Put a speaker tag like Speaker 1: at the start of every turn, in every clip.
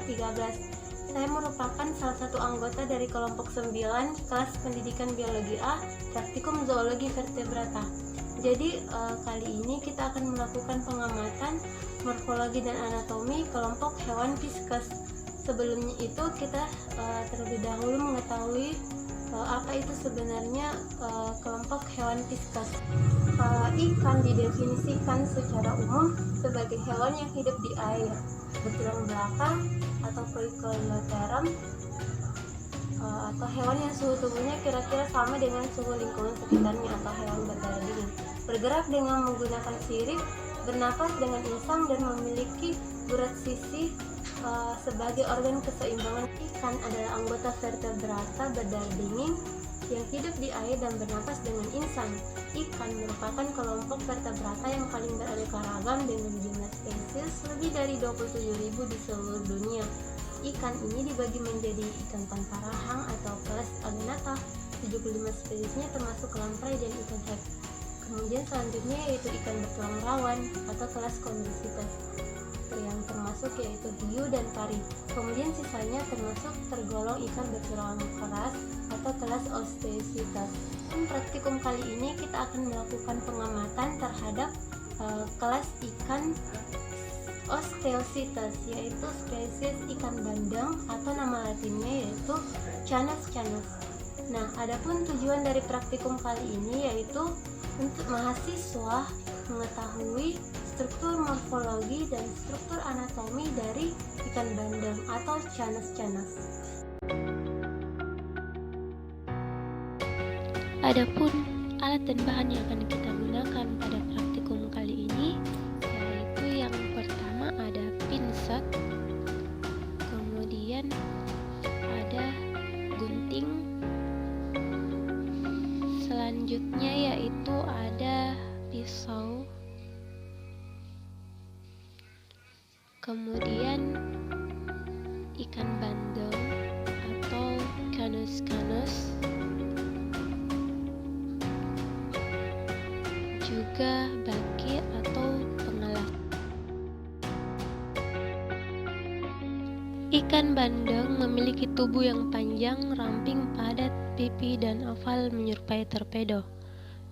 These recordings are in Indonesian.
Speaker 1: 13. Saya merupakan salah satu anggota dari kelompok 9 kelas pendidikan biologi A, praktikum zoologi vertebrata. Jadi kali ini kita akan melakukan pengamatan morfologi dan anatomi kelompok hewan viscus. Sebelumnya itu kita terlebih dahulu mengetahui apa itu sebenarnya kelompok hewan viscus. Ikan didefinisikan secara umum sebagai hewan yang hidup di air, bertulang belakang atau poikiloterum, atau hewan yang suhu tubuhnya kira-kira sama dengan suhu lingkungan sekitarnya atau hewan berdarah dingin, bergerak dengan menggunakan sirip, bernapas dengan insang, dan memiliki urat sisih sebagai organ keseimbangan. Ikan adalah anggota vertebrata berdarah dingin yang hidup di air dan bernapas dengan insang. Ikan merupakan kelompok vertebrata yang paling beraneka ragam dengan jumlah spesies lebih dari 27.000 di seluruh dunia. Ikan ini dibagi menjadi ikan tanpa rahang atau kelas Aganata. 75 spesiesnya termasuk lamprey dan ikan hek. Kemudian selanjutnya yaitu ikan bertulang rawan atau kelas Chondrocites, yang termasuk yaitu hiu dan pari. Kemudian sisanya tergolong ikan bertulang keras atau kelas Osteocetus. Praktikum kali ini kita akan melakukan pengamatan terhadap kelas ikan Osteocetus, yaitu spesies ikan bandeng atau nama latinnya yaitu Canis canis. Nah, adapun tujuan dari praktikum kali ini yaitu untuk mahasiswa mengetahui struktur morfologi dan struktur anatomi dari ikan bandeng atau Canis canis.
Speaker 2: Adapun alat dan bahan yang akan kita gunakan pada praktikum kali ini yaitu yang pertama ada pinset, kemudian ada gunting, selanjutnya yaitu ada pisau, kemudian ikan bandeng atau Canis canis, juga baki atau pengalas. Ikan bandeng memiliki tubuh yang panjang, ramping, padat, pipi, dan oval menyerupai torpedo.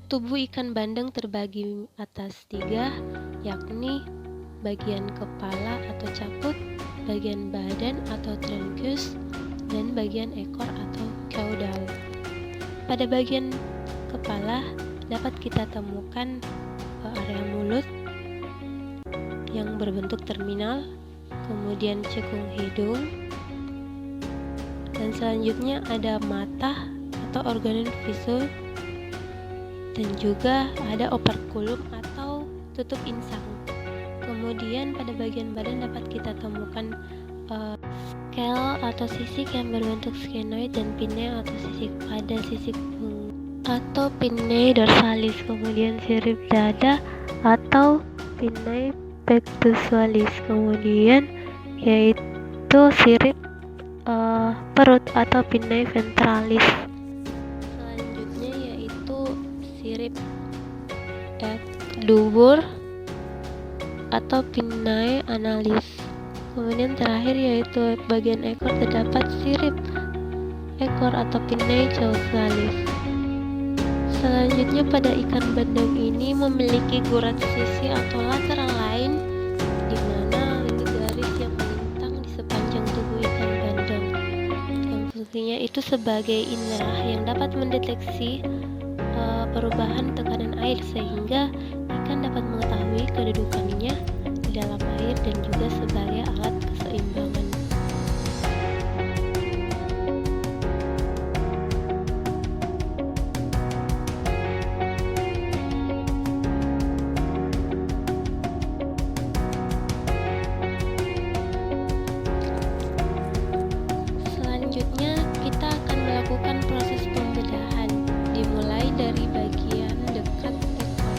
Speaker 2: Tubuh ikan bandeng terbagi atas 3, yakni bagian kepala atau caput, bagian badan atau trunkus, dan bagian ekor atau caudal. Pada bagian kepala dapat kita temukan area mulut yang berbentuk terminal, kemudian cekung hidung, dan selanjutnya ada mata atau organ visual, dan juga ada operculum atau tutup insang. Kemudian pada bagian badan dapat kita temukan scale atau sisik yang berbentuk sphenoid dan pinnae atau sisik pada sisik atau pinnae dorsalis, kemudian sirip dada atau pinnae pectoralis, kemudian yaitu sirip perut atau pinnae ventralis. Selanjutnya yaitu sirip dubur atau pinnae analis. Kemudian terakhir yaitu bagian ekor terdapat sirip ekor atau pinnae causalis. Selanjutnya pada ikan bandeng ini memiliki gurat sisi atau lateral line, di mana ini garis yang melintang di sepanjang tubuh ikan bandeng, yang fungsinya itu sebagai indera yang dapat mendeteksi perubahan tekanan air sehingga ikan dapat mengetahui kedudukannya di dalam air dan juga sebagai alat keseimbangan. Selanjutnya kita akan melakukan proses pembedahan dimulai dari bagian dekat ekor.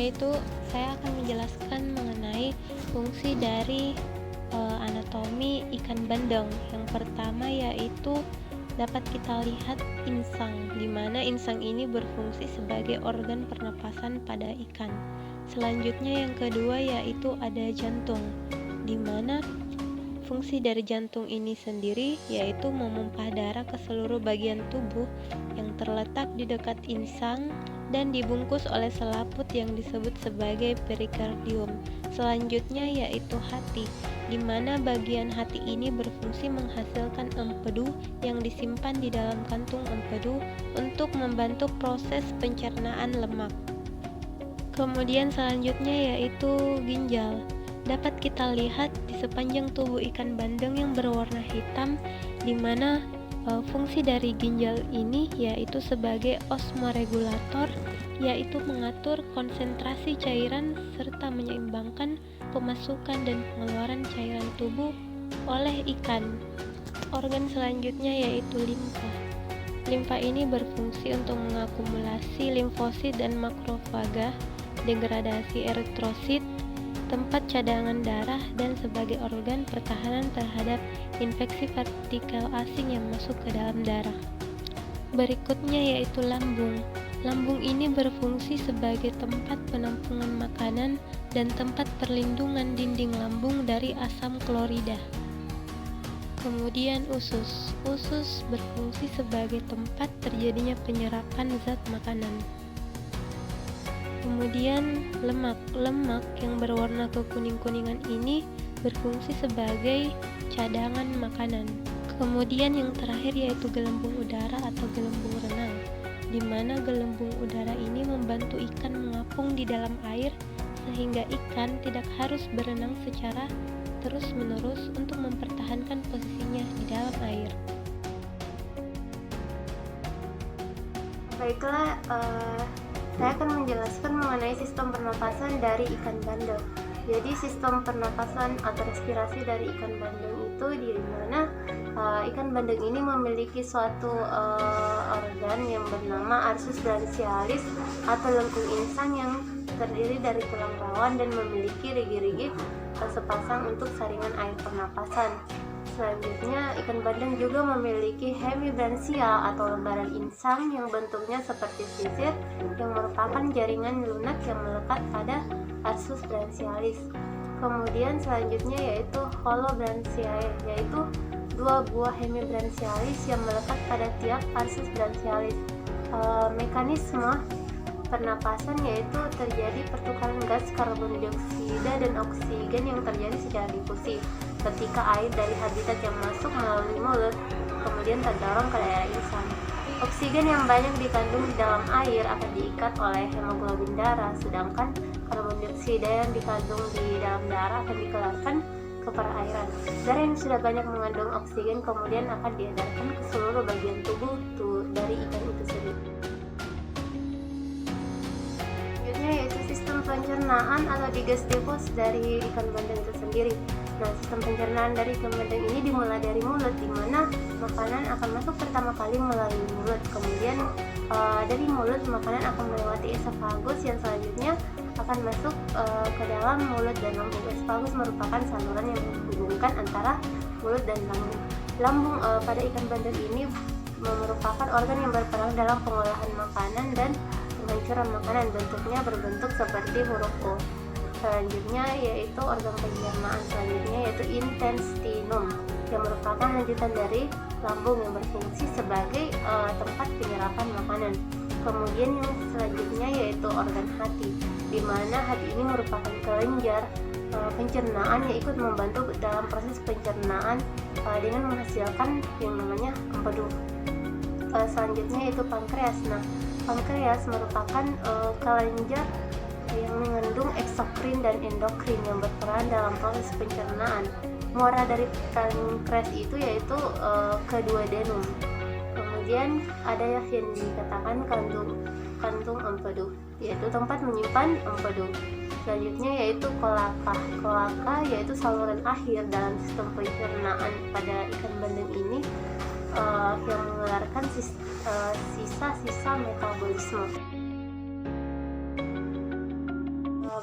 Speaker 2: yaitu saya akan menjelaskan mengenai fungsi dari anatomi ikan bandeng. Yang pertama yaitu dapat kita lihat insang, di mana insang ini berfungsi sebagai organ pernapasan pada ikan. Selanjutnya yang kedua yaitu ada jantung, di mana fungsi dari jantung ini sendiri yaitu memumpah darah ke seluruh bagian tubuh yang terletak di dekat insang dan dibungkus oleh selaput yang disebut sebagai perikardium. Selanjutnya yaitu hati, di mana bagian hati ini berfungsi menghasilkan empedu yang disimpan di dalam kantung empedu untuk membantu proses pencernaan lemak. Kemudian selanjutnya yaitu ginjal. Dapat kita lihat di sepanjang tubuh ikan bandeng yang berwarna hitam, di mana fungsi dari ginjal ini yaitu sebagai osmoregulator, yaitu mengatur konsentrasi cairan serta menyeimbangkan pemasukan dan pengeluaran cairan tubuh oleh ikan. Organ selanjutnya yaitu limfa. Limfa ini berfungsi untuk mengakumulasi limfosit dan makrofaga, degradasi eritrosit, tempat cadangan darah, dan sebagai organ pertahanan terhadap infeksi partikel asing yang masuk ke dalam darah. Berikutnya yaitu lambung. Lambung ini berfungsi sebagai tempat penampungan makanan dan tempat perlindungan dinding lambung dari asam klorida. Kemudian usus. Usus berfungsi sebagai tempat terjadinya penyerapan zat makanan. Kemudian lemak. Lemak yang berwarna kekuning-kuningan ini berfungsi sebagai cadangan makanan. Kemudian yang terakhir yaitu gelembung udara atau gelembung renang, di mana gelembung udara ini membantu ikan mengapung di dalam air sehingga ikan tidak harus berenang secara terus-menerus untuk mempertahankan posisinya di dalam air.
Speaker 1: Baiklah, saya akan menjelaskan mengenai sistem pernapasan dari ikan bandeng. Jadi sistem pernapasan atau respirasi dari ikan bandeng itu di mana ikan bandeng ini memiliki suatu organ yang bernama arsus branchialis atau lengkung insang yang terdiri dari tulang rawan dan memiliki rigi-rigi sepasang untuk saringan air pernapasan. Selanjutnya, ikan bandeng juga memiliki hemibranchial atau lembaran insang yang bentuknya seperti sisir yang merupakan jaringan lunak yang melekat pada arsus branchialis. Kemudian selanjutnya yaitu holobranchiae, yaitu dua buah hemibranchialis yang melekat pada tiap arsus branchialis. Mekanisme pernapasan yaitu terjadi pertukaran gas karbon dioksida dan oksigen yang terjadi secara difusi ketika air dari habitat yang masuk melalui mulut kemudian terdorong ke daerah insang. Oksigen yang banyak dikandung di dalam air akan diikat oleh hemoglobin darah, sedangkan karbon dioksida yang dikandung di dalam darah akan dikeluarkan ke perairan. Darah yang sudah banyak mengandung oksigen kemudian akan diedarkan ke seluruh bagian tubuh dari ikan itu sendiri. Selanjutnya yaitu sistem pencernaan atau digestivus dari ikan bandeng itu sendiri. Nah, sistem pencernaan dari ikan bandeng ini dimulai dari mulut, di mana makanan akan masuk pertama kali melalui mulut. Kemudian dari mulut makanan akan melewati esofagus yang selanjutnya akan masuk ke dalam mulut dan lambung. Esofagus merupakan saluran yang menghubungkan antara mulut dan lambung. Lambung pada ikan bandeng ini merupakan organ yang berperan dalam pengolahan makanan dan penghancuran makanan. Bentuknya berbentuk seperti huruf O. Selanjutnya yaitu organ pencernaan selanjutnya yaitu intestinum yang merupakan lanjutan dari lambung yang berfungsi sebagai tempat penyerapan makanan. Kemudian yang selanjutnya yaitu organ hati, di mana hati ini merupakan kelenjar pencernaan yang ikut membantu dalam proses pencernaan dengan menghasilkan yang namanya empedu. Selanjutnya yaitu pankreas. Nah, pankreas merupakan kelenjar yang mengandung eksokrin dan endokrin yang berperan dalam proses pencernaan. Muara dari pankreas itu yaitu keduodenum. Kemudian ada yang dikatakan kantung empedu, yaitu tempat menyimpan empedu. Selanjutnya yaitu kolaka. Kolaka yaitu saluran akhir dalam sistem pencernaan pada ikan bandeng ini yang mengeluarkan sisa-sisa metabolisme.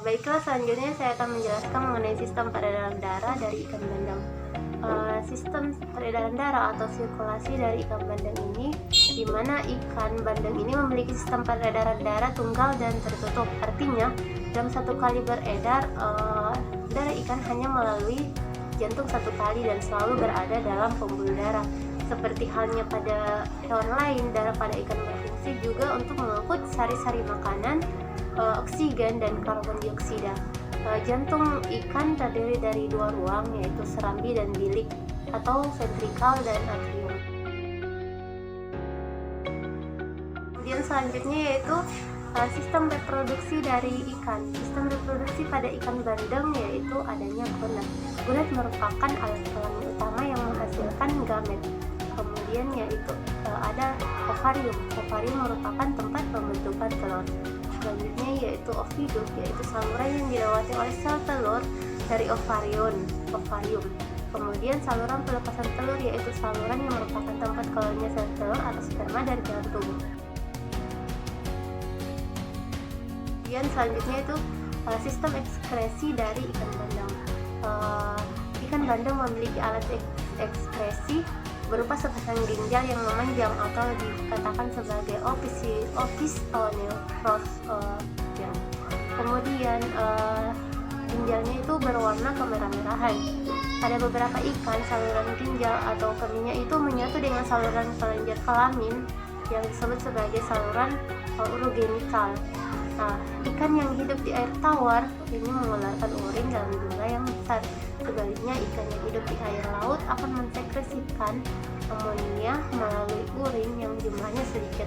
Speaker 1: Baiklah, selanjutnya saya akan menjelaskan mengenai sistem peredaran darah dari ikan bandeng. Sistem peredaran darah atau sirkulasi dari ikan bandeng ini, di mana ikan bandeng ini memiliki sistem peredaran darah tunggal dan tertutup. Artinya, dalam satu kali beredar, darah ikan hanya melalui jantung satu kali dan selalu berada dalam pembuluh darah. Seperti halnya pada hewan lain, darah pada ikan berfungsi juga untuk mengangkut sari-sari makanan, oksigen, dan karbon dioksida. Jantung ikan terdiri dari dua ruang, yaitu serambi dan bilik atau ventrikal dan atrium. Kemudian selanjutnya yaitu sistem reproduksi dari ikan. Sistem reproduksi pada ikan bandeng yaitu adanya gonad. Gonad merupakan alat kelamin utama yang menghasilkan gamet. Kemudian yaitu ada ovarium. Ovarium merupakan tempat pembentukan telur. Selanjutnya yaitu ovidus, yaitu saluran yang dilewati oleh sel telur dari ovarium. Kemudian saluran pelepasan telur, yaitu saluran yang merupakan tempat keluarnya sel telur atau sperma dari dalam tubuh. Kemudian selanjutnya itu sistem ekskresi dari ikan bandeng. Ikan bandeng memiliki alat ekskresi berupa sepasang ginjal yang memanjang atau dikatakan sebagai opistonil cross. Kemudian ginjalnya itu berwarna kemerah-merahan. Pada beberapa ikan, saluran ginjal atau kemihnya itu menyatu dengan saluran kelenjar kelamin yang disebut sebagai saluran urogenikal. Nah, ikan yang hidup di air tawar ini mengeluarkan urin dalam jumlah yang besar. Sebaliknya, ikan yang hidup di air laut akan mensekresikan amonia melalui urin yang jumlahnya sedikit.